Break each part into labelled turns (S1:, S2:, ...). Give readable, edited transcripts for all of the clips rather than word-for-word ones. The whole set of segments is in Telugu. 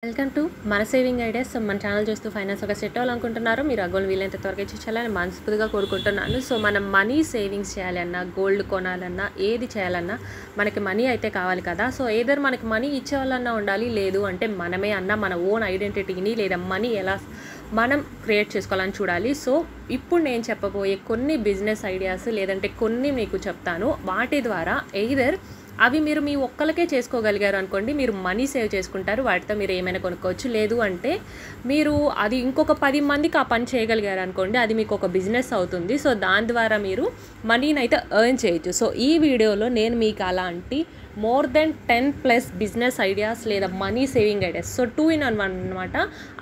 S1: వెల్కమ్ టు మన సేవింగ్ ఐడియాస్. మన ఛానల్ చూస్తూ ఫైనాన్స్ ఒక సెట్ అవ్వాలనుకుంటున్నారు. మీరు ఆ గోల్ వీలైనంత త్వరగా ఇచ్చేయాలని మనస్ఫూర్తిగా కోరుకుంటున్నాను. సో మనం మనీ సేవింగ్స్ చేయాలన్నా, గోల్డ్ కొనాలన్నా, ఏది చేయాలన్నా మనకి మనీ అయితే కావాలి కదా. సో ఏదర్ మనకి మనీ ఇచ్చేవాళ్ళన్నా ఉండాలి, లేదు అంటే మనమే అన్న మన ఓన్ ఐడెంటిటీని లేదా మనీ ఎలా మనం క్రియేట్ చేసుకోవాలని చూడాలి. సో ఇప్పుడు నేను చెప్పబోయే కొన్ని బిజినెస్ ఐడియాస్ లేదంటే కొన్ని మీకు చెప్తాను. వాటి ద్వారా ఎయిదర్ అవి మీరు మీ ఒక్కరికే చేసుకోగలిగారు అనుకోండి, మీరు మనీ సేవ్ చేసుకుంటారు, వాటితో మీరు ఏమైనా కొనుక్కోవచ్చు. లేదు అంటే మీరు అది ఇంకొక 10 మందికి ఆ పని చేయగలిగారు అనుకోండి, అది మీకు ఒక బిజినెస్ అవుతుంది. సో దాని ద్వారా మీరు మనీని అయితే ఎర్న్ చేయొచ్చు. సో ఈ వీడియోలో నేను మీకు అలాంటి మోర్ దెన్ 10+ బిజినెస్ ఐడియాస్ లేదా money saving ideas, so 2 in 1 అనమాట.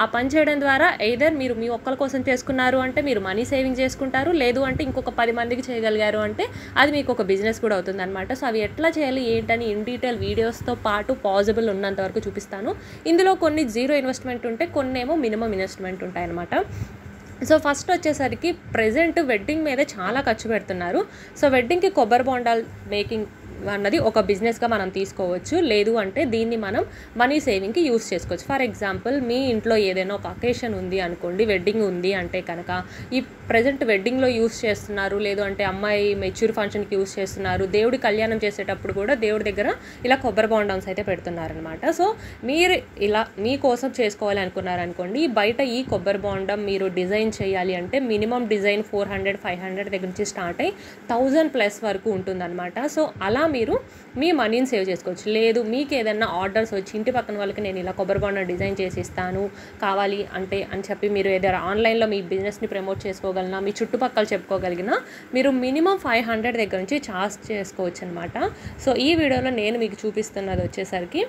S1: ఆ పని చేయడం ద్వారా ఎయిదర్ మీరు మీ ఒక్కరి కోసం చేసుకున్నారు అంటే మీరు మనీ సేవింగ్ చేసుకుంటారు, లేదు అంటే ఇంకొక 10 మందికి చేయగలిగారు అంటే అది మీకు ఒక బిజినెస్ కూడా అవుతుంది అనమాట. సో అవి ఎట్లా చేయాలి ఏంటని ఇన్ డీటెయిల్ వీడియోస్తో పాటు పాసిబుల్ ఉన్నంత వరకు చూపిస్తాను. ఇందులో కొన్ని జీరో ఇన్వెస్ట్మెంట్ ఉంటాయి, కొన్ని ఏమో మినిమం ఇన్వెస్ట్మెంట్ ఉంటాయి అనమాట. సో ఫస్ట్ వచ్చేసరికి ప్రెజెంట్ వెడ్డింగ్ మీద చాలా ఖర్చు పెడుతున్నారు. సో వెడ్డింగ్కి కొబ్బరి బొండాలు మేకింగ్ అన్నది ఒక బిజినెస్గా మనం తీసుకోవచ్చు, లేదు అంటే దీన్ని మనం మనీ సేవింగ్కి యూస్ చేసుకోవచ్చు. ఫర్ ఎగ్జాంపుల్ మీ ఇంట్లో ఏదైనా ఒక అకేషన్ ఉంది అనుకోండి, వెడ్డింగ్ ఉంది అంటే కనుక ఈ ప్రజెంట్ వెడ్డింగ్లో యూస్ చేస్తున్నారు, లేదు అంటే అమ్మాయి మెచ్యూర్ ఫంక్షన్కి యూస్ చేస్తున్నారు, దేవుడి కళ్యాణం చేసేటప్పుడు కూడా దేవుడి దగ్గర ఇలా కొబ్బరి బొండాన్స్ అయితే పెడుతున్నారనమాట. సో మీరు ఇలా మీకోసం చేసుకోవాలి అనుకున్నారనుకోండి, బయట ఈ కొబ్బరి బొండం మీరు డిజైన్ చేయాలి అంటే మినిమం డిజైన్ 400-500 దగ్గర నుంచి స్టార్ట్ అయ్యి 1000+ వరకు ఉంటుందన్నమాట. సో అలా మీరు మీ మనీని సేవ్ చేసుకోవచ్చు. లేదు మీకు ఏదైనా ఆర్డర్స్ వచ్చి ఇంటి పక్కన వాళ్ళకి నేను ఇలా కొబ్బరి బొండం డిజైన్ చేసి ఇస్తాను కావాలి అంటే అని చెప్పి మీరు ఏదైనా ఆన్లైన్లో మీ బిజినెస్ని ప్రమోట్ చేసుకోగలనా, మీ చుట్టుపక్కల చెప్పుకోగలిగినా మీరు మినిమం 500 దగ్గర నుంచి చార్జ్ చేసుకోవచ్చు అనమాట. సో ఈ వీడియోలో నేను మీకు చూపిస్తున్నది వచ్చేసరికి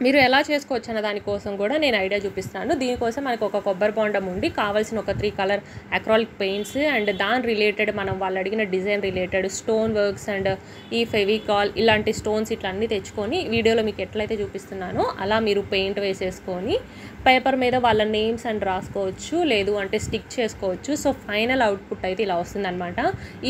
S1: మీరు ఎలా చేసుకోవచ్చు అన్న దానికోసం కూడా నేను ఐడియా చూపిస్తాను. దీనికోసం మనకు ఒక కొబ్బరి బొండం ఉండి కావాల్సిన ఒక 3 కలర్ అక్రాలిక్ పెయింట్స్ అండ్ దాని రిలేటెడ్ మనం వాళ్ళు అడిగిన design related stone works and ఈ ఫెవికాల్ ఇలాంటి స్టోన్స్ ఇట్లా అన్నీ తెచ్చుకొని వీడియోలో మీకు ఎట్లయితే చూపిస్తున్నానో అలా మీరు పెయింట్ వేసేసుకొని పేపర్ మీద వాళ్ళ నేమ్స్ అండ్ రాసుకోవచ్చు, లేదు అంటే స్టిక్ చేసుకోవచ్చు. సో ఫైనల్ అవుట్పుట్ అయితే ఇలా వస్తుందన్నమాట.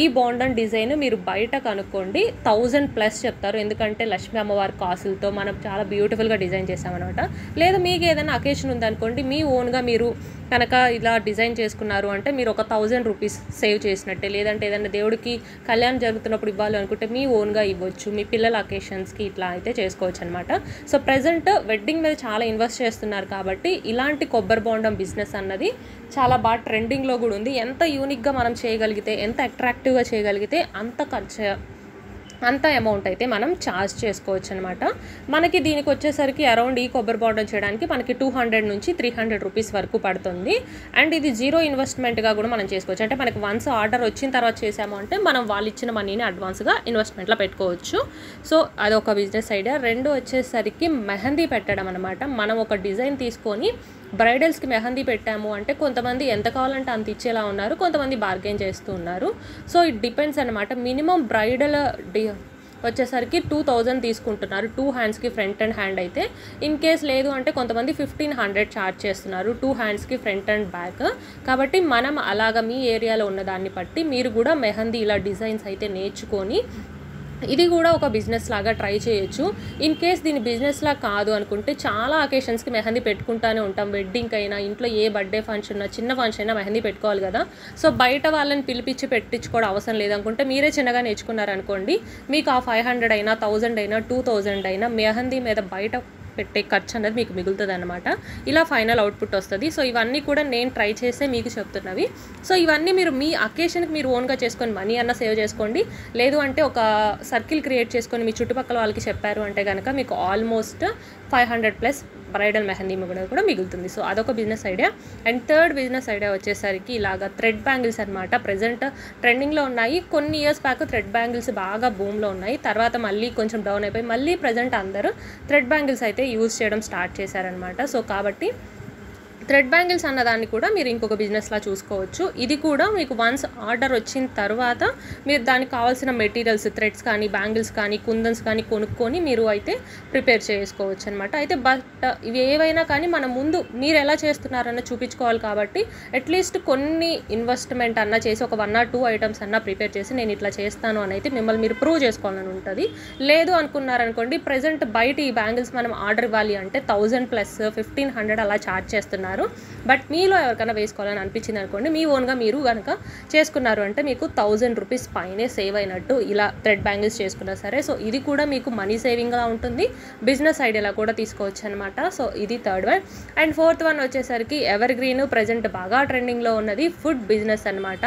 S1: ఈ బొండం డిజైన్ మీరు బయట కనుక్కోండి 1000+ చెప్తారు, ఎందుకంటే లక్ష్మీ అమ్మవారి కాసులతో మనం చాలా బ్యూటిఫుల్గా డిజైన్ చేసామన్నమాట. లేదా మీకు ఏదైనా అకేషన్ ఉందనుకోండి, మీ ఓన్గా మీరు కనుక ఇలా డిజైన్ చేసుకున్నారు అంటే మీరు ఒక 1000 రూపీస్ సేవ్ చేసినట్టే. లేదంటే ఏదైనా దేవుడికి కళ్యాణం జరుగుతున్నప్పుడు ఇవ్వాలి అనుకుంటే మీ ఓన్గా ఇవ్వచ్చు, మీ పిల్లల అకేషన్స్కి ఇట్లా అయితే చేసుకోవచ్చు అనమాట. సో ప్రజెంట్ వెడ్డింగ్ మీద చాలా ఇన్వెస్ట్ చేస్తున్నారు కాబట్టి ఇలాంటి కొబ్బరి బొండం బిజినెస్ అన్నది చాలా బాగా ట్రెండింగ్లో కూడా ఉంది. ఎంత యూనిక్గా మనం చేయగలిగితే, ఎంత అట్రాక్టివ్గా చేయగలిగితే అంత అమౌంట్ అయితే మనం ఛార్జ్ చేసుకోవచ్చు అనమాట. మనకి దీనికి వచ్చేసరికి అరౌండ్ ఈ కొబ్బరి బొండం చేయడానికి మనకి 200 నుంచి 300 రూపీస్ వరకు పడుతుంది. అండ్ ఇది జీరో ఇన్వెస్ట్మెంట్గా కూడా మనం చేసుకోవచ్చు. అంటే మనకి వన్స్ ఆర్డర్ వచ్చిన తర్వాత చేసాము అంటే మనం వాళ్ళు ఇచ్చిన మనీని అడ్వాన్స్గా ఇన్వెస్ట్మెంట్లో పెట్టుకోవచ్చు. సో అదొక బిజినెస్ ఐడియా. రెండు వచ్చేసరికి మెహందీ పెట్టడం అనమాట. మనం ఒక డిజైన్ తీసుకొని బ్రైడల్స్కి మెహందీ పెట్టాము అంటే కొంతమంది ఎంత కావాలంటే అంత ఇచ్చేలా ఉన్నారు, కొంతమంది బార్గెన్ చేస్తూ ఉన్నారు. సో ఇట్ డిపెండ్స్ అనమాట. మినిమం బ్రైడల్ వచ్చేసరికి 2000 తీసుకుంటున్నారు 2 హ్యాండ్స్కి ఫ్రంట్ అండ్ హ్యాండ్ అయితే. ఇన్ కేస్ లేదు అంటే కొంతమంది 1500 ఛార్జ్ చేస్తున్నారు 2 హ్యాండ్స్కి ఫ్రంట్ అండ్ బ్యాక్. కాబట్టి మనం అలాగా మీ ఏరియాలో ఉన్న దాన్ని బట్టి మీరు కూడా మెహందీ ఇలా డిజైన్స్ అయితే నేర్చుకొని ఇది కూడా ఒక బిజినెస్ లాగా ట్రై చేయొచ్చు. ఇన్ కేస్ దీని బిజినెస్లా కాదు అనుకుంటే చాలా అకేషన్స్కి మెహందీ పెట్టుకుంటానే ఉంటాం. వెడ్డింగ్ అయినా, ఇంట్లో ఏ బర్త్డే ఫంక్షన్ చిన్న ఫంక్షన్ అయినా మెహందీ పెట్టుకోవాలి కదా. సో బయట వాళ్ళని పిలిపించి పెట్టించుకోవడం అవసరం లేదనుకుంటే మీరే చిన్నగా నేర్చుకున్నారనుకోండి, మీకు ఆ 500 అయినా 1000 అయినా 2000 అయినా మెహందీ మీద బయట పెట్టే ఖర్చు అనేది మీకు మిగులుతుంది అనమాట. ఇలా ఫైనల్ అవుట్పుట్ వస్తుంది. సో ఇవన్నీ కూడా నేను ట్రై చేసే మీకు చెప్తున్నవి. సో ఇవన్నీ మీరు మీ అకేషన్కి మీరు ఓన్గా చేసుకొని మనీ అన్న సేవ్ చేసుకోండి, లేదు అంటే ఒక సర్కిల్ క్రియేట్ చేసుకొని మీ చుట్టుపక్కల వాళ్ళకి చెప్పారు అంటే కనుక మీకు ఆల్మోస్ట్ 500+ బ్రైడల్ మెహందీ కూడా మిగులుతుంది. సో అదొక business idea. And third business idea వచ్చేసరికి ఇలాగా థ్రెడ్ బ్యాంగిల్స్ అనమాట. ప్రజెంట్ ట్రెండింగ్లో ఉన్నాయి. కొన్ని ఇయర్స్ బ్యాక్ థ్రెడ్ బ్యాంగిల్స్ బాగా బూమ్లో ఉన్నాయి, తర్వాత మళ్ళీ కొంచెం డౌన్ అయిపోయి మళ్ళీ ప్రజెంట్ అందరూ థ్రెడ్ బ్యాంగిల్స్ అయితే యూజ్ చేయడం స్టార్ట్ చేశారనమాట. సో కాబట్టి థ్రెడ్ బ్యాంగిల్స్ అన్నదాన్ని కూడా మీరు ఇంకొక బిజినెస్లా చూసుకోవచ్చు. ఇది కూడా మీకు వన్స్ ఆర్డర్ వచ్చిన తర్వాత మీరు దానికి కావాల్సిన మెటీరియల్స్ థ్రెడ్స్ కానీ బ్యాంగిల్స్ కానీ కుందన్స్ కానీ కొనుక్కొని మీరు అయితే ప్రిపేర్ చేసుకోవచ్చు అనమాట. అయితే బట్ ఇవి ఏవైనా కానీ మనం ముందు మీరు ఎలా చేస్తున్నారన్న చూపించుకోవాలి కాబట్టి అట్లీస్ట్ కొన్ని ఇన్వెస్ట్మెంట్ అన్నా చేసి ఒక 1 or 2 ఐటమ్స్ అన్నా ప్రిపేర్ చేసి నేను ఇట్లా చేస్తాను అని అయితే మిమ్మల్ని మీరు ప్రూవ్ చేసుకోవాలని ఉంటుంది. లేదు అనుకున్నారనుకోండి, ప్రజెంట్ బయట ఈ బ్యాంగిల్స్ మనం ఆర్డర్ ఇవ్వాలి అంటే 1000 ప్లస్ 1500 అలా ఛార్జ్ చేస్తున్నారు. బట్ మీలో ఎవరికైనా వేసుకోవాలని అనిపించింది అనుకోండి, మీ ఓన్గా మీరు కనుక చేసుకున్నారు అంటే మీకు 1000 రూపీస్ పైనే సేవ్ అయినట్టు ఇలా థ్రెడ్ బ్యాంగిల్స్ చేసుకున్నా సరే. సో ఇది కూడా మీకు మనీ సేవింగ్గా ఉంటుంది, బిజినెస్ ఐడియాలా కూడా తీసుకోవచ్చు అనమాట. సో ఇది third one. And fourth one వచ్చేసరికి ఎవర్ గ్రీన్ ప్రజెంట్ బాగా ట్రెండింగ్లో ఉన్నది ఫుడ్ బిజినెస్ అనమాట.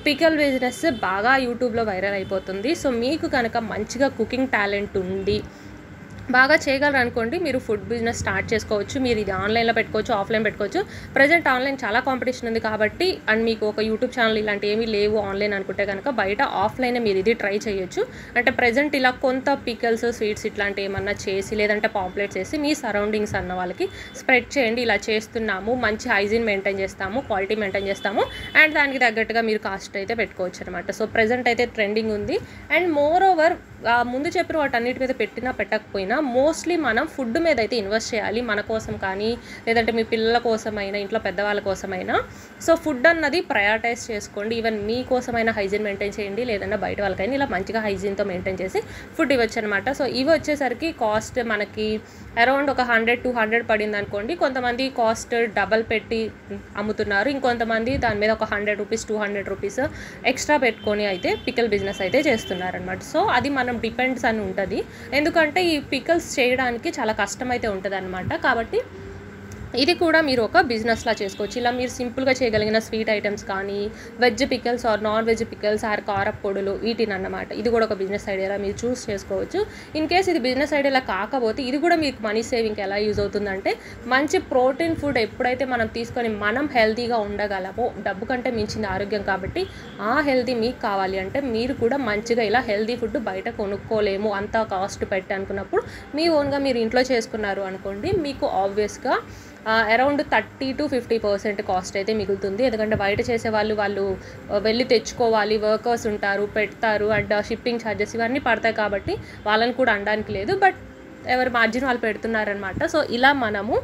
S1: పికల్ బిజినెస్ బాగా యూట్యూబ్లో వైరల్ అయిపోతుంది. సో మీకు కనుక మంచిగా కుకింగ్ టాలెంట్ ఉండి బాగా చేయగలరు అనుకోండి, మీరు ఫుడ్ బిజినెస్ స్టార్ట్ చేసుకోవచ్చు. మీరు ఇది ఆన్లైన్లో పెట్టుకోవచ్చు, ఆఫ్లైన్ పెట్టుకోవచ్చు. ప్రజెంట్ ఆన్లైన్ చాలా కాంపిటీషన్ ఉంది కాబట్టి, అండ్ మీకు ఒక యూట్యూబ్ ఛానల్ ఇలాంటి ఏమీ లేవు ఆన్లైన్ అనుకుంటే కనుక బయట ఆఫ్లైనే మీరు ఇది ట్రై చేయొచ్చు. అంటే ప్రజెంట్ ఇలా కొంత పికల్స్ స్వీట్స్ ఇట్లాంటి ఏమన్నా చేసి లేదంటే పాంప్లెట్స్ చేసి మీ సరౌండింగ్స్ అన్న వాళ్ళకి స్ప్రెడ్ చేయండి. ఇలా చేస్తున్నాము, మంచి హైజీన్ మెయింటైన్ చేస్తాము, క్వాలిటీ మెయింటైన్ చేస్తాము, అండ్ దానికి తగ్గట్టుగా మీరు కాస్ట్ అయితే పెట్టుకోవచ్చు అనమాట. సో ప్రజెంట్ అయితే ట్రెండింగ్ ఉంది. అండ్ మోర్ ఓవర్ ముందు చెప్పిన వాటన్నిటి మీద పెట్టినా పెట్టకపోయినా మోస్ట్లీ మనం ఫుడ్ మీద అయితే ఇన్వెస్ట్ చేయాలి, మన కోసం కానీ లేదంటే మీ పిల్లల కోసమైనా ఇంట్లో పెద్దవాళ్ళ కోసమైనా. సో ఫుడ్ అన్నది ప్రయారిటైజ్ చేసుకోండి. ఈవెన్ మీ కోసమైనా హైజీన్ మెయింటైన్ చేయండి, లేదంటే బయట వాళ్ళకైనా ఇలా మంచిగా హైజీన్తో మెయింటైన్ చేసి ఫుడ్ ఇవ్వచ్చు అనమాట. సో ఇవి వచ్చేసరికి కాస్ట్ మనకి అరౌండ్ ఒక 100-200 పడింది అనుకోండి. కొంతమంది కాస్ట్ డబల్ పెట్టి అమ్ముతున్నారు, ఇంకొంతమంది దాని మీద ఒక 100 రూపీస్ 200 రూపీస్ ఎక్స్ట్రా పెట్టుకొని అయితే పికల్ బిజినెస్ అయితే చేస్తున్నారు అనమాట. సో అది మనం డిపెండ్స్ అని ఉంటుంది, ఎందుకంటే ఈ పికల్స్ చేయడానికి చాలా కష్టం అయితే ఉంటుంది అనమాట. కాబట్టి ఇది కూడా మీరు ఒక బిజినెస్లా చేసుకోవచ్చు. ఇలా మీరు సింపుల్గా చేయగలిగిన స్వీట్ ఐటమ్స్ కానీ veg pickles or non veg pickles or కారపు పొడులు వీటిని అన్నమాట. ఇది కూడా ఒక బిజినెస్ ఐడియాలా మీరు చూస్ చేసుకోవచ్చు. ఇన్ కేస్ ఇది బిజినెస్ ఐడియాలా కాకపోతే ఇది కూడా మీకు మనీ సేవింగ్కి ఎలా యూజ్ అవుతుందంటే, మంచి ప్రోటీన్ ఫుడ్ ఎప్పుడైతే మనం తీసుకొని మనం హెల్తీగా ఉండగలమో, డబ్బు కంటే మించింది ఆరోగ్యం కాబట్టి ఆ హెల్తీ మీకు కావాలి అంటే మీరు కూడా మంచిగా ఇలా హెల్తీ ఫుడ్ బయట కొనుక్కోలేము అంత కాస్ట్ పెట్టి అనుకున్నప్పుడు మీ ఓన్గా మీరు ఇంట్లో చేసుకున్నారు అనుకోండి, మీకు ఆబ్వియస్గా అరౌండ్ 30-50% కాస్ట్ అయితే మిగులుతుంది. ఎందుకంటే బయట చేసే వాళ్ళు వెళ్ళి తెచ్చుకోవాలి, వర్కర్స్ ఉంటారు, పెడతారు, అండ్ షిప్పింగ్ ఛార్జెస్ ఇవన్నీ పడతాయి కాబట్టి వాళ్ళని కూడా అనడానికి లేదు. బట్ ఎవరి మార్జిన్ వాళ్ళు పెడుతున్నారనమాట. సో ఇలా మనము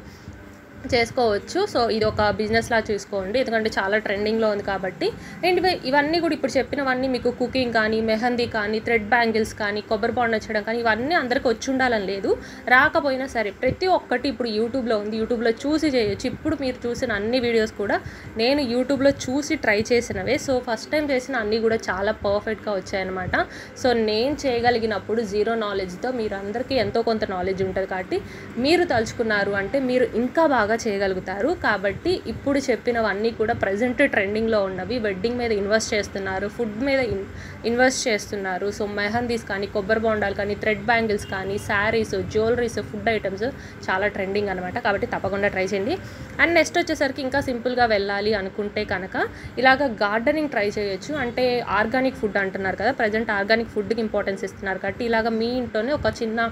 S1: చేసుకోవచ్చు. సో ఇది ఒక బిజినెస్లా చూసుకోండి, ఎందుకంటే చాలా ట్రెండింగ్లో ఉంది కాబట్టి. అండ్ ఇవన్నీ కూడా ఇప్పుడు చెప్పినవన్నీ మీకు కుకింగ్ కానీ, మెహందీ కానీ, థ్రెడ్ బ్యాంగిల్స్ కానీ, కొబ్బరి బాండ్ నచ్చడం కానీ ఇవన్నీ అందరికీ వచ్చి ఉండాలని లేదు. రాకపోయినా సరే ప్రతి ఒక్కటి ఇప్పుడు యూట్యూబ్లో ఉంది, యూట్యూబ్లో చూసి చేయొచ్చు. ఇప్పుడు మీరు చూసిన అన్ని వీడియోస్ కూడా నేను యూట్యూబ్లో చూసి ట్రై చేసినవే. సో ఫస్ట్ టైం చేసిన అన్నీ కూడా చాలా పర్ఫెక్ట్గా వచ్చాయన్నమాట. సో నేను చేయగలిగినప్పుడు జీరో నాలెడ్జ్తో మీరు అందరికీ ఎంతో కొంత నాలెడ్జ్ ఉంటుంది కాబట్టి మీరు తలుచుకున్నారు అంటే మీరు ఇంకా బాగా చేయగలుగుతారు. కాబట్టి ఇప్పుడు చెప్పినవన్నీ కూడా ప్రజెంట్ ట్రెండింగ్లో ఉన్నవి. వెడ్డింగ్ మీద ఇన్వెస్ట్ చేస్తున్నారు, ఫుడ్ మీద ఇన్వెస్ట్ చేస్తున్నారు. సో మెహందీస్ కానీ, కొబ్బరి బొండాలు కానీ, థ్రెడ్ బ్యాంగిల్స్ కానీ, శారీస్, జ్యువెలరీస్, ఫుడ్ ఐటమ్స్ చాలా ట్రెండింగ్ అనమాట. కాబట్టి తప్పకుండా ట్రై చేయండి. అండ్ నెక్స్ట్ వచ్చేసరికి ఇంకా సింపుల్గా వెళ్ళాలి అనుకుంటే కనుక ఇలాగ గార్డెనింగ్ ట్రై చేయొచ్చు. అంటే ఆర్గానిక్ ఫుడ్ అంటున్నారు కదా, ప్రజెంట్ ఆర్గానిక్ ఫుడ్కి ఇంపార్టెన్స్ ఇస్తున్నారు కాబట్టి ఇలాగ మీ ఇంట్లోనే ఒక చిన్న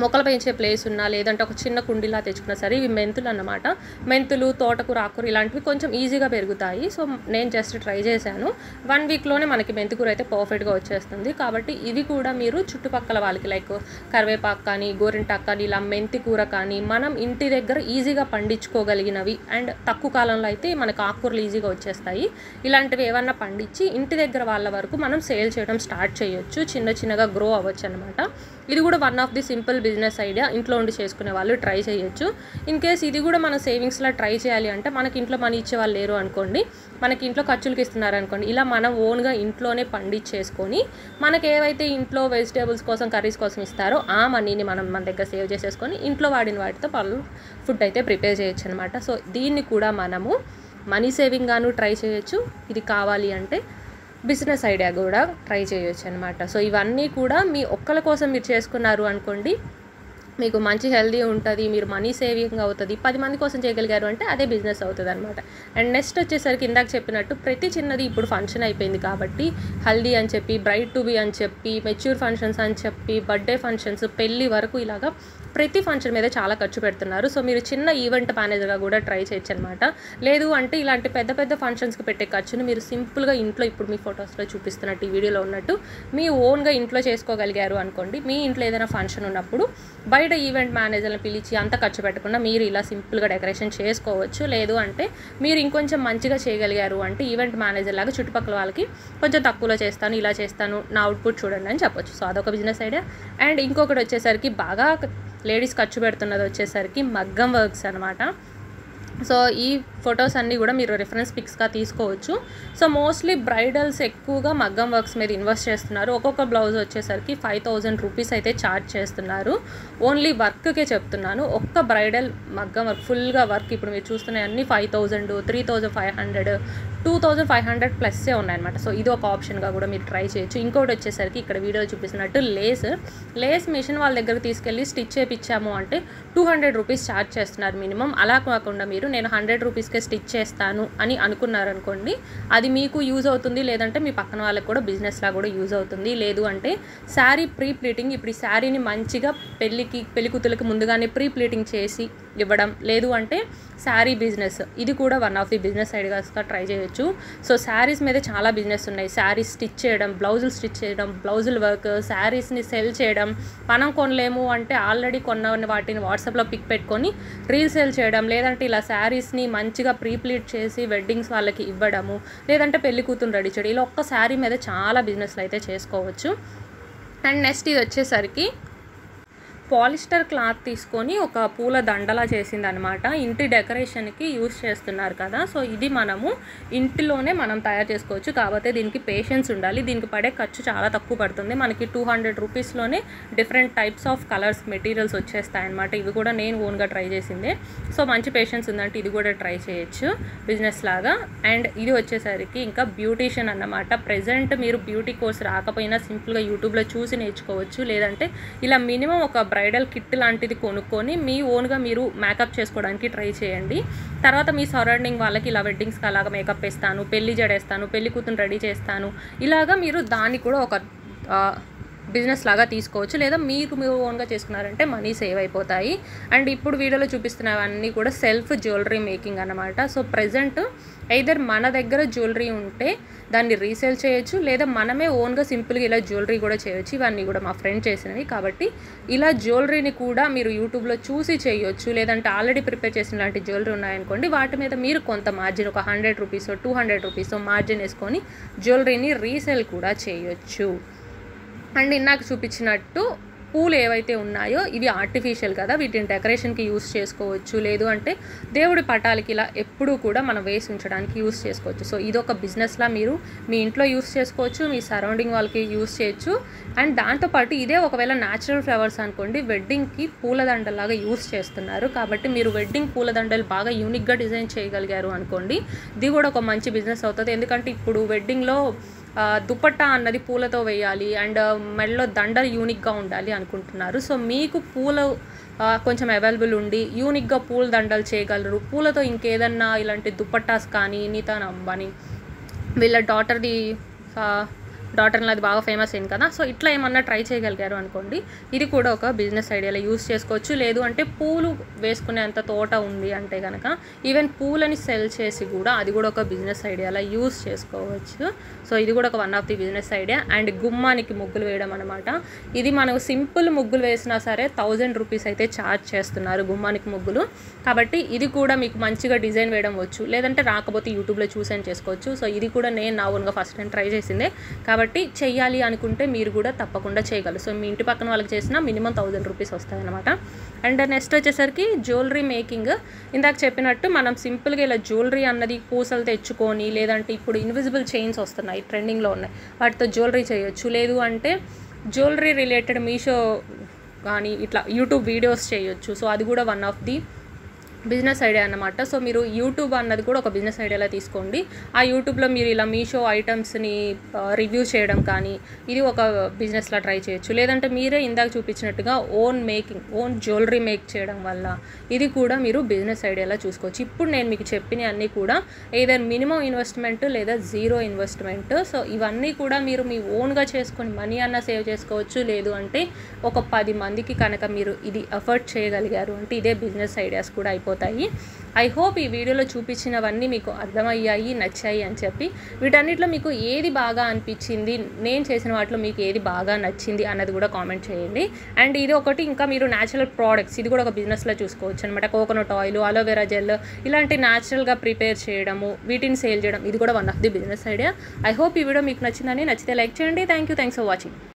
S1: మొక్కలు పెంచే ప్లేస్ ఉన్నా లేదంటే ఒక చిన్న కుండీలా తెచ్చుకున్నా సరే. ఇవి మెంతులు అన్నమాట. మెంతులు, తోటకూర, ఆకుకూర ఇలాంటివి కొంచెం ఈజీగా పెరుగుతాయి. సో నేను జస్ట్ ట్రై చేశాను, 1 వీక్లోనే మనకి మెంతికూర అయితే పర్ఫెక్ట్గా వచ్చేస్తుంది. కాబట్టి ఇవి కూడా మీరు చుట్టుపక్కల వాళ్ళకి లైక్ కరివేపాకు కానీ, గోరింటాకు కానీ, ఇలా మెంతికూర కానీ మనం ఇంటి దగ్గర ఈజీగా పండించుకోగలిగినవి అండ్ తక్కువ కాలంలో అయితే మనకు ఆకుకూరలు ఈజీగా వచ్చేస్తాయి. ఇలాంటివి ఏమన్నా పండించి ఇంటి దగ్గర వాళ్ళ వరకు మనం సేల్ చేయడం స్టార్ట్ చేయొచ్చు, చిన్నగా గ్రో అవ్వచ్చు అనమాట. ఇది కూడా one of the simple business idea, ఇంట్లో ఉండి చేసుకునే వాళ్ళు ట్రై చేయొచ్చు. ఇన్ కేస్ ఇది కూడా మన సేవింగ్స్లో ట్రై చేయాలి అంటే మనకి ఇంట్లో మనీ ఇచ్చే వాళ్ళు లేరు అనుకోండి, మనకి ఇంట్లో ఖర్చులకి ఇస్తున్నారు అనుకోండి, ఇలా మనం ఓన్గా ఇంట్లోనే పండించేసుకొని మనకి ఏవైతే ఇంట్లో వెజిటేబుల్స్ కోసం, కర్రీస్ కోసం ఇస్తారో ఆ మనీని మనం మన దగ్గర సేవ్ చేసేసుకొని ఇంట్లో వాడిన వాటితో వాళ్ళు ఫుడ్ అయితే ప్రిపేర్ చేయొచ్చు అనమాట. సో దీన్ని కూడా మనము మనీ సేవింగ్ గాను ట్రై చేయొచ్చు, ఇది కావాలి అంటే బిజినెస్ ఐడియా కూడా ట్రై చేయొచ్చు అనమాట. సో ఇవన్నీ కూడా మీ ఒక్కల కోసం మీరు చేసుకున్నారు అనుకోండి, మీకు మంచి హెల్దీ ఉంటుంది, మీరు మనీ సేవింగ్ అవుతుంది. 10 మంది కోసం చేయగలిగారు అంటే అదే బిజినెస్ అవుతుంది అనమాట. అండ్ నెక్స్ట్ వచ్చేసరికి ఇందాక చెప్పినట్టు ప్రతి చిన్నది ఇప్పుడు ఫంక్షన్ అయిపోయింది కాబట్టి హల్దీ అని చెప్పి, బ్రైడ్ టు బీ అని చెప్పి, మెచ్యూర్ ఫంక్షన్స్ అని చెప్పి, బర్త్డే ఫంక్షన్స్, పెళ్ళి వరకు ఇలాగా ప్రతి ఫంక్షన్ మీద చాలా ఖర్చు పెడుతున్నారు. సో మీరు చిన్న ఈవెంట్ మేనేజర్గా కూడా ట్రై చేయొచ్చు అనమాట. లేదు అంటే ఇలాంటి పెద్ద పెద్ద ఫంక్షన్స్కి పెట్టే ఖర్చును మీరు సింపుల్గా ఇంట్లో ఇప్పుడు మీ ఫొటోస్లో చూపిస్తున్నట్టు ఈ వీడియోలో ఉన్నట్టు మీ ఓన్గా ఇంట్లో చేసుకోగలిగారు అనుకోండి. మీ ఇంట్లో ఏదైనా ఫంక్షన్ ఉన్నప్పుడు బయట ఈవెంట్ మేనేజర్ని పిలిచి అంత ఖర్చు పెట్టకుండా మీరు ఇలా సింపుల్గా డెకరేషన్ చేసుకోవచ్చు. లేదు అంటే మీరు ఇంకొంచెం మంచిగా చేయగలిగారు అంటే ఈవెంట్ మేనేజర్ లాగా చుట్టుపక్కల వాళ్ళకి కొంచెం తక్కువలో చేస్తాను, ఇలా చేస్తాను, నా అవుట్పుట్ చూడండి అని చెప్పొచ్చు. సో అదొక బిజినెస్ ఐడియా. అండ్ ఇంకొకటి వచ్చేసరికి బాగా లేడీస్ ఖర్చు పెడుతున్నది వచ్చేసరికి మగ్గం వర్క్స్ అనమాట. సో ఈ ఫొటోస్ అన్నీ కూడా మీరు రిఫరెన్స్ పిక్స్గా తీసుకోవచ్చు. సో మోస్ట్లీ బ్రైడల్స్ ఎక్కువగా మగ్గం వర్క్స్ మీద ఇన్వెస్ట్ చేస్తున్నారు. ఒక్కొక్క బ్లౌజ్ వచ్చేసరికి 5000 రూపీస్ అయితే ఛార్జ్ చేస్తున్నారు. ఓన్లీ వర్క్కే చెప్తున్నాను. ఒక్క బ్రైడల్ మగ్గం వర్క్ ఫుల్గా వర్క్ ఇప్పుడు మీరు చూస్తున్నాయి అన్నీ 5000, 3500, 2500 ప్లస్సే ఉన్నాయన్నమాట. సో ఇది ఒక ఆప్షన్గా కూడా మీరు ట్రై చేయొచ్చు. ఇంకోటి వచ్చేసరికి ఇక్కడ వీడియో చూపిస్తున్నట్టు లేస్ మిషన్ వాళ్ళ దగ్గరకు తీసుకెళ్ళి స్టిచ్ చేయించాము అంటే 200 రూపీస్ ఛార్జ్ చేస్తున్నారు మినిమం. అలా కాకుండా మీరు నేను 100 రూపీస్కే స్టిచ్ చేస్తాను అని అనుకున్నారనుకోండి, అది మీకు యూజ్ అవుతుంది. లేదంటే మీ పక్కన వాళ్ళకి కూడా బిజినెస్లా కూడా యూజ్ అవుతుంది. లేదు అంటే శారీ ప్రీ ప్లీటింగ్, ఇప్పుడు ఈ శారీని మంచిగా పెళ్ళికూతులకు ముందుగానే ప్రీ ప్లీటింగ్ చేసి ఇవ్వడం. లేదు అంటే శారీ బిజినెస్, ఇది కూడా వన్ ఆఫ్ ది బిజినెస్ ఐడియాస్గా ట్రై చేయొచ్చు. సో శారీస్ మీద చాలా బిజినెస్ ఉన్నాయి. శారీస్ స్టిచ్ చేయడం, బ్లౌజులు స్టిచ్ చేయడం, బ్లౌజుల వర్క్, శారీస్ని సెల్ చేయడం. మనం కొనలేము అంటే ఆల్రెడీ కొన్న వాటిని వాట్సాప్లో పిక్ పెట్టుకొని రీసేల్ చేయడం. లేదంటే ఇలా శారీస్ని మంచిగా ప్రీప్లీట్ చేసి వెడ్డింగ్స్ వాళ్ళకి ఇవ్వడము. లేదంటే పెళ్లి కూతురు రెడీ చేయడం. ఇలా ఒక్క శారీ మీద చాలా బిజినెస్లు అయితే చేసుకోవచ్చు. అండ్ నెక్స్ట్ ఇది వచ్చేసరికి పాలిస్టర్ క్లాత్ తీసుకొని ఒక పూల దండలా చేసింది అనమాట. ఇంటి డెకరేషన్కి యూజ్ చేస్తున్నారు కదా. సో ఇది మనము ఇంటిలోనే మనం తయారు చేసుకోవచ్చు. కాకపోతే దీనికి పేషెన్స్ ఉండాలి. దీనికి పడే ఖర్చు చాలా తక్కువ పడుతుంది. మనకి 200 రూపీస్లోనే different types of colours materials వచ్చేస్తాయి అనమాట. ఇవి కూడా నేను ఓన్గా ట్రై చేసిందే. సో మంచి పేషెన్స్ ఉందంటే ఇది కూడా ట్రై చేయొచ్చు బిజినెస్ లాగా. అండ్ ఇది వచ్చేసరికి ఇంకా బ్యూటీషియన్ అన్నమాట. ప్రెజెంట్ మీరు బ్యూటీ కోర్స్ రాకపోయినా సింపుల్గా యూట్యూబ్లో చూసి నేర్చుకోవచ్చు. లేదంటే ఇలా మినిమం ఒక బ్రైడల్ కిట్ లాంటిది కొనుక్కొని మీ ఓన్గా మీరు మేకప్ చేసుకోవడానికి ట్రై చేయండి. తర్వాత మీ సరౌండింగ్ వాళ్ళకి ఇలా వెడ్డింగ్స్కి అలాగా మేకప్ వేస్తాను, పెళ్లి జడేస్తాను, పెళ్లి కూతురు రెడీ చేస్తాను, ఇలాగా మీరు దాన్ని కూడా ఒక బిజినెస్ లాగా తీసుకోవచ్చు. లేదా మీరు ఓన్గా చేసుకున్నారంటే మనీ సేవ్ అయిపోతాయి. అండ్ ఇప్పుడు వీడియోలో చూపిస్తున్నవన్నీ కూడా సెల్ఫ్ జ్యువెలరీ మేకింగ్ అన్నమాట. సో ప్రెజెంట్ ఎయిదర్ మన దగ్గర జ్యువెలరీ ఉంటే దాన్ని రీసేల్ చేయొచ్చు, లేదా మనమే ఓన్గా సింపుల్గా ఇలా జ్యువెలరీ కూడా చేయొచ్చు. ఇవన్నీ కూడా మా ఫ్రెండ్ చేసినవి కాబట్టి ఇలా జ్యువెలరీని కూడా మీరు యూట్యూబ్లో చూసి చేయొచ్చు. లేదంటే ఆల్రెడీ ప్రిపేర్ చేసిన లాంటి జ్యువెలరీ ఉన్నాయనుకోండి, వాటి మీద మీరు కొంత మార్జిన్ ఒక 100 రూపీస్ 200 రూపీస్ మార్జిన్ వేసుకొని జ్యువెలరీని రీసేల్ కూడా చేయొచ్చు. అండ్ ఇందాక చూపించినట్టు పూలు ఏవైతే ఉన్నాయో ఇవి ఆర్టిఫిషియల్ కదా, వీటిని డెకరేషన్కి యూస్ చేసుకోవచ్చు. లేదు అంటే దేవుడి పటాలకి ఇలా ఎప్పుడూ కూడా మనం వేసి ఉంచడానికి యూస్ చేసుకోవచ్చు. సో ఇదొక బిజినెస్లా మీరు మీ ఇంట్లో యూస్ చేసుకోవచ్చు, మీ సరౌండింగ్ వాళ్ళకి యూస్ చేయొచ్చు. అండ్ దాంతోపాటు ఇదే ఒకవేళ న్యాచురల్ ఫ్లవర్స్ అనుకోండి, వెడ్డింగ్కి పూలదండలాగా యూస్ చేస్తున్నారు కాబట్టి మీరు వెడ్డింగ్ పూలదండలు బాగా యూనిక్గా డిజైన్ చేయగలిగారు అనుకోండి, ఇది కూడా ఒక మంచి బిజినెస్ అవుతుంది. ఎందుకంటే ఇప్పుడు వెడ్డింగ్లో దుపట్టా అన్నది పూలతో వేయాలి అండ్ మెడలో దండ యూనిక్గా ఉండాలి అనుకుంటున్నారు. సో మీకు పూలు కొంచెం అవైలబుల్ ఉండి యూనిక్గా పూల దండలు చేయగలరు. పూలతో ఇంకేదన్నా ఇలాంటి దుపట్టాస్ కానీ నీతాన్ అంబానీ వీళ్ళ డాటర్ అది బాగా ఫేమస్ అయింది కదా. సో ఇట్లా ఏమన్నా ట్రై చేయగలిగారు అనుకోండి, ఇది కూడా ఒక బిజినెస్ ఐడియాలో యూస్ చేసుకోవచ్చు. లేదు అంటే పూలు వేసుకునేంత తోట ఉంది అంటే కనుక ఈవెన్ పూలని సెల్ చేసి కూడా అది కూడా ఒక బిజినెస్ ఐడియాలో యూస్ చేసుకోవచ్చు. సో ఇది కూడా ఒక one of the business idea. And గుమ్మానికి ముగ్గులు వేయడం అనమాట. ఇది మనం సింపుల్ ముగ్గులు వేసినా సరే 1000 రూపీస్ అయితే ఛార్జ్ చేస్తున్నారు గుమ్మానికి ముగ్గులు. కాబట్టి ఇది కూడా మీకు మంచిగా డిజైన్ వేయడం వచ్చు. లేదంటే రాకపోతే యూట్యూబ్లో చూసని చేసుకోవచ్చు. సో ఇది కూడా నేను నా ఓన్గా ఫస్ట్ టైం ట్రై చేసిందే కాబట్టి చెయ్యాలి అనుకుంటే మీరు కూడా తప్పకుండా చేయగలరు. సో మీ ఇంటి పక్కన వాళ్ళకి చేసినా మినిమం 1000 రూపీస్ వస్తాయన్నమాట. అండ్ నెక్స్ట్ వచ్చేసరికి జ్యువెలరీ మేకింగ్. ఇందాక చెప్పినట్టు మనం సింపుల్గా ఇలా జ్యువెలరీ అన్నది పూసలు తెచ్చుకొని, లేదంటే ఇప్పుడు ఇన్విజిబుల్ చైన్స్ వస్తున్నాయి ట్రెండింగ్లో ఉన్నాయి, వాటితో జ్యువెలరీ చేయొచ్చు. లేదు అంటే జ్యువెలరీ రిలేటెడ్ మీషో కానీ ఇట్లా యూట్యూబ్ వీడియోస్ చేయొచ్చు. సో అది కూడా one of the business idea అన్నమాట. సో మీరు యూట్యూబ్ అన్నది కూడా ఒక బిజినెస్ ఐడియాలా తీసుకోండి. ఆ యూట్యూబ్లో మీరు ఇలా మీషో ఐటమ్స్ని రివ్యూ చేయడం కానీ ఇది ఒక బిజినెస్లా ట్రై చేయొచ్చు. లేదంటే మీరే ఇందాక చూపించినట్టుగా ఓన్ జ్యువెలరీ మేక్ చేయడం వల్ల ఇది కూడా మీరు బిజినెస్ ఐడియాలా చూసుకోవచ్చు. ఇప్పుడు నేను మీకు చెప్పిన అన్నీ కూడా ఏదైనా మినిమం ఇన్వెస్ట్మెంట్ లేదా జీరో ఇన్వెస్ట్మెంట్. సో ఇవన్నీ కూడా మీరు మీ ఓన్గా చేసుకొని మనీ అన్న సేవ్ చేసుకోవచ్చు. లేదు అంటే ఒక 10 మందికి కనుక మీరు ఇది ఎఫర్ట్ చేయగలిగారు అంటే ఇదే బిజినెస్ ఐడియాస్ కూడా అయిపోతాయి. ఐ హోప్ ఈ వీడియోలో చూపించినవన్నీ మీకు అర్థమయ్యాయి, నచ్చాయి అని చెప్పి. వీటన్నిటిలో మీకు ఏది బాగా అనిపించింది, నేను చేసిన వాటిలో మీకు ఏది బాగా నచ్చింది అన్నది కూడా కామెంట్ చేయండి. అండ్ ఇది ఒకటి, ఇంకా మీరు న్యాచురల్ ప్రోడక్ట్స్ ఇది కూడా ఒక బిజినెస్లో చూసుకోవచ్చు అనమాట. కోకోనట్ ఆయిల్, అలోవెరా జెల్ ఇలాంటి న్యాచురల్గా ప్రిపేర్ చేయడము, వీటిని సేల్ చేయడం ఇది కూడా one of the business idea. I hope ఈ వీడియో మీకు నచ్చిందని. నచ్చితే లైక్ చేయండి. Thanks for watching.